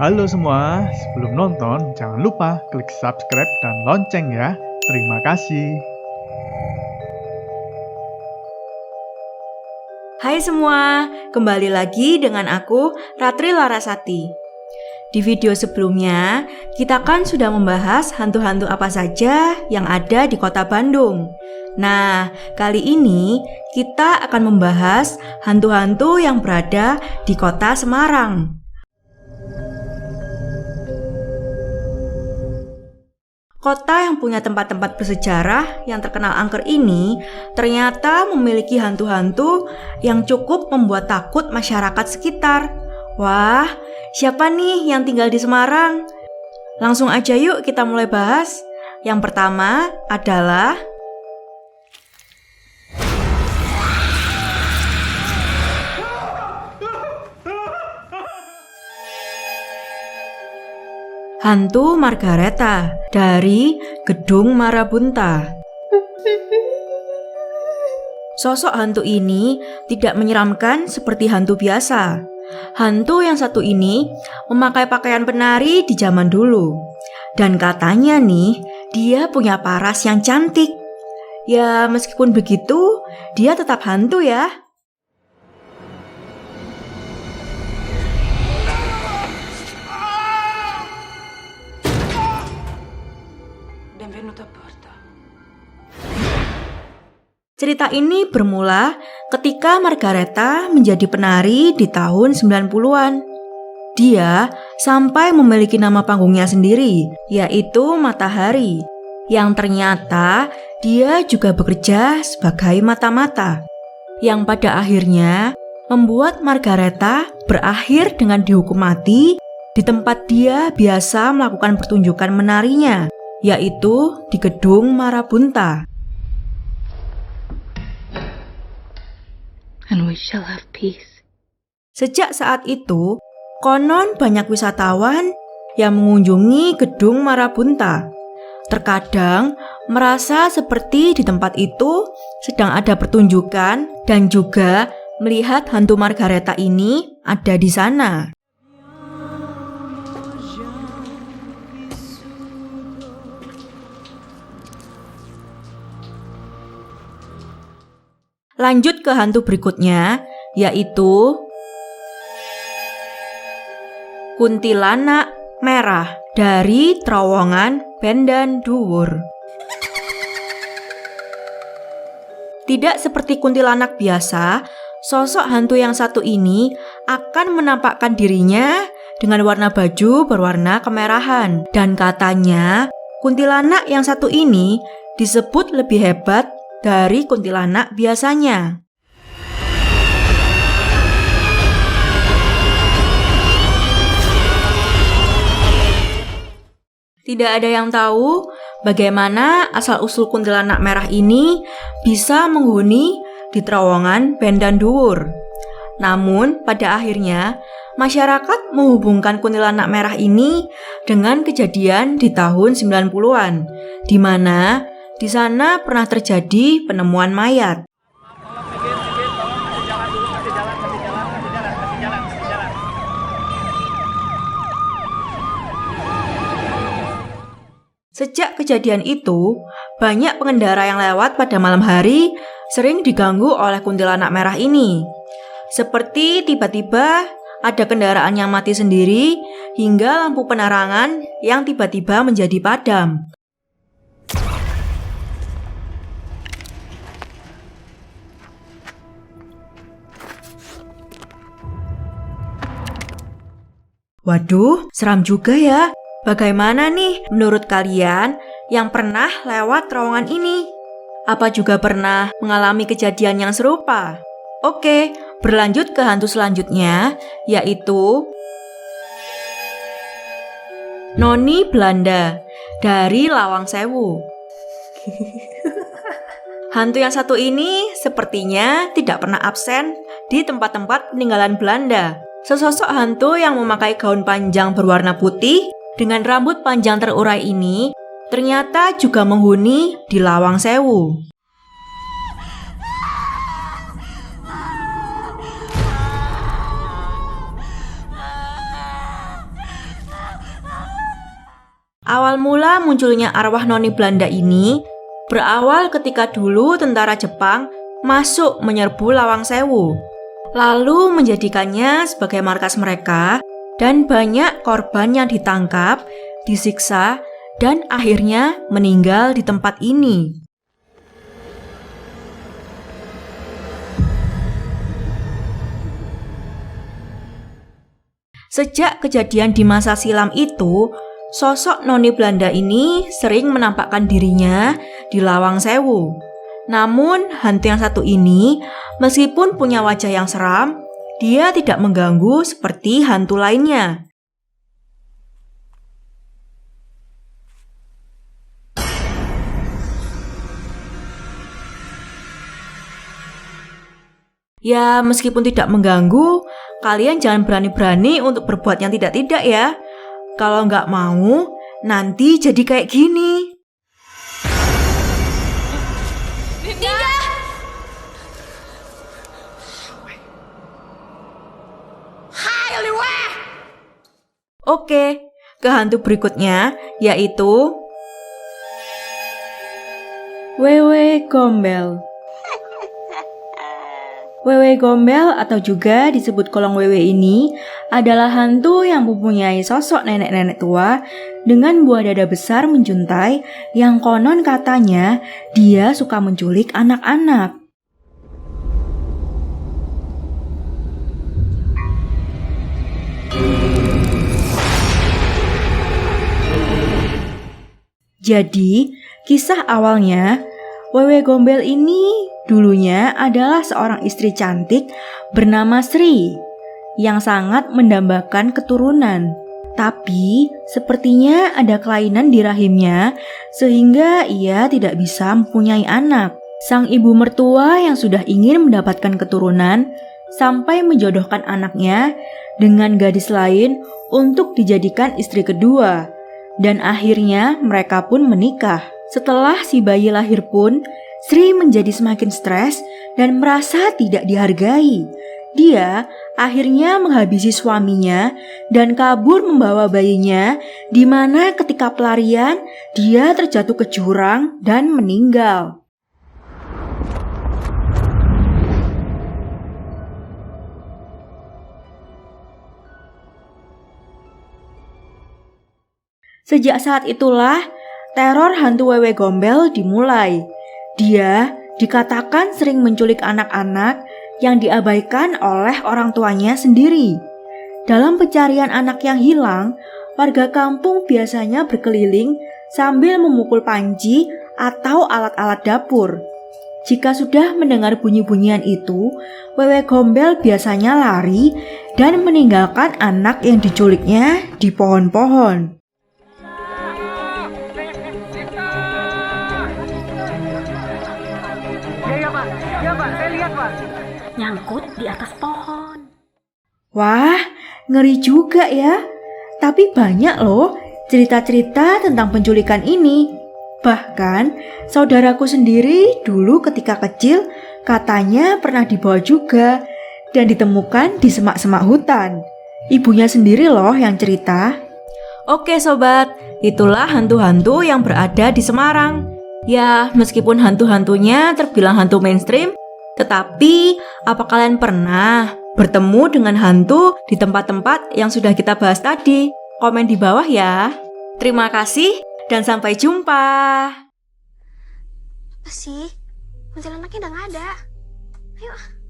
Halo semua, sebelum nonton jangan lupa klik subscribe dan lonceng ya. Terima kasih. Hai semua, kembali lagi dengan aku Ratri Larasati. Di video sebelumnya, kita kan sudah membahas hantu-hantu apa saja yang ada di kota Bandung. Nah, kali ini kita akan membahas hantu-hantu yang berada di kota Semarang. Kota yang punya tempat-tempat bersejarah yang terkenal angker ini ternyata memiliki hantu-hantu yang cukup membuat takut masyarakat sekitar. Wah, siapa nih yang tinggal di Semarang? Langsung aja yuk kita mulai bahas. Yang pertama adalah hantu Margareta dari Gedung Marabunta. Sosok hantu ini tidak menyeramkan seperti hantu biasa. Hantu yang satu ini memakai pakaian penari di zaman dulu. Dan katanya nih, dia punya paras yang cantik. Ya, meskipun begitu, dia tetap hantu ya. Cerita ini bermula ketika Margareta menjadi penari di tahun 90-an. Dia sampai memiliki nama panggungnya sendiri, yaitu Matahari, yang ternyata dia juga bekerja sebagai mata-mata, yang pada akhirnya membuat Margareta berakhir dengan dihukum mati di tempat dia biasa melakukan pertunjukan menarinya, yaitu di Gedung Marabunta. And we shall have peace. Sejak saat itu, konon banyak wisatawan yang mengunjungi Gedung Marabunta. Terkadang merasa seperti di tempat itu sedang ada pertunjukan dan juga melihat hantu Margareta ini ada di sana. Lanjut ke hantu berikutnya, yaitu kuntilanak merah dari terowongan Bendan Dhuwur. Tidak seperti kuntilanak biasa, sosok hantu yang satu ini akan menampakkan dirinya dengan warna baju berwarna kemerahan. Dan katanya, kuntilanak yang satu ini disebut lebih hebat dari kuntilanak biasanya. Tidak ada yang tahu bagaimana asal-usul kuntilanak merah ini bisa menghuni di terowongan Bendan Dhuwur. Namun pada akhirnya masyarakat menghubungkan kuntilanak merah ini dengan kejadian di tahun 90-an, di mana di sana pernah terjadi penemuan mayat. Sejak kejadian itu, banyak pengendara yang lewat pada malam hari sering diganggu oleh kuntilanak merah ini. Seperti tiba-tiba ada kendaraan yang mati sendiri hingga lampu penerangan yang tiba-tiba menjadi padam. Waduh, seram juga ya. Bagaimana nih menurut kalian yang pernah lewat terowongan ini? Apa juga pernah mengalami kejadian yang serupa? Oke, berlanjut ke hantu selanjutnya, yaitu Noni Belanda dari Lawang Sewu. Hantu yang satu ini sepertinya tidak pernah absen di tempat-tempat peninggalan Belanda. Sesosok hantu yang memakai gaun panjang berwarna putih dengan rambut panjang terurai ini ternyata juga menghuni di Lawang Sewu. Awal mula munculnya arwah noni Belanda ini berawal ketika dulu tentara Jepang masuk menyerbu Lawang Sewu, lalu menjadikannya sebagai markas mereka, dan banyak korban yang ditangkap, disiksa, dan akhirnya meninggal di tempat ini. Sejak kejadian di masa silam itu, sosok noni Belanda ini sering menampakkan dirinya di Lawang Sewu. Namun, hantu yang satu ini, meskipun punya wajah yang seram, dia tidak mengganggu seperti hantu lainnya. Ya, meskipun tidak mengganggu, kalian jangan berani-berani untuk berbuat yang tidak-tidak ya. Kalau nggak mau, nanti jadi kayak gini. Oke, ke hantu berikutnya, yaitu Wewe Gombel. Wewe Gombel atau juga disebut kolong wewe ini adalah hantu yang mempunyai sosok nenek-nenek tua dengan buah dada besar menjuntai yang konon katanya dia suka menculik anak-anak. Jadi, kisah awalnya Wewe Gombel ini dulunya adalah seorang istri cantik bernama Sri yang sangat mendambakan keturunan. Tapi sepertinya ada kelainan di rahimnya sehingga ia tidak bisa mempunyai anak. Sang ibu mertua yang sudah ingin mendapatkan keturunan sampai menjodohkan anaknya dengan gadis lain untuk dijadikan istri kedua. Dan akhirnya mereka pun menikah. Setelah si bayi lahir pun, Sri menjadi semakin stres dan merasa tidak dihargai. Dia akhirnya menghabisi suaminya dan kabur membawa bayinya, di mana ketika pelarian dia terjatuh ke jurang dan meninggal. Sejak saat itulah teror hantu Wewe Gombel dimulai. Dia dikatakan sering menculik anak-anak yang diabaikan oleh orang tuanya sendiri. Dalam pencarian anak yang hilang, warga kampung biasanya berkeliling sambil memukul panci atau alat-alat dapur. Jika sudah mendengar bunyi-bunyian itu, Wewe Gombel biasanya lari dan meninggalkan anak yang diculiknya di pohon-pohon. Nyangkut di atas pohon. Wah, ngeri juga ya. Tapi banyak loh cerita-cerita tentang penculikan ini. Bahkan saudaraku sendiri dulu ketika kecil katanya pernah dibawa juga dan ditemukan di semak-semak hutan. Ibunya sendiri loh yang cerita. Oke sobat, itulah hantu-hantu yang berada di Semarang. Ya, meskipun hantu-hantunya terbilang hantu mainstream, tetapi apa kalian pernah bertemu dengan hantu di tempat-tempat yang sudah kita bahas tadi? Komen di bawah ya. Terima kasih dan sampai jumpa. Apa sih? Kuntilanaknya udah gak ada. Ayo.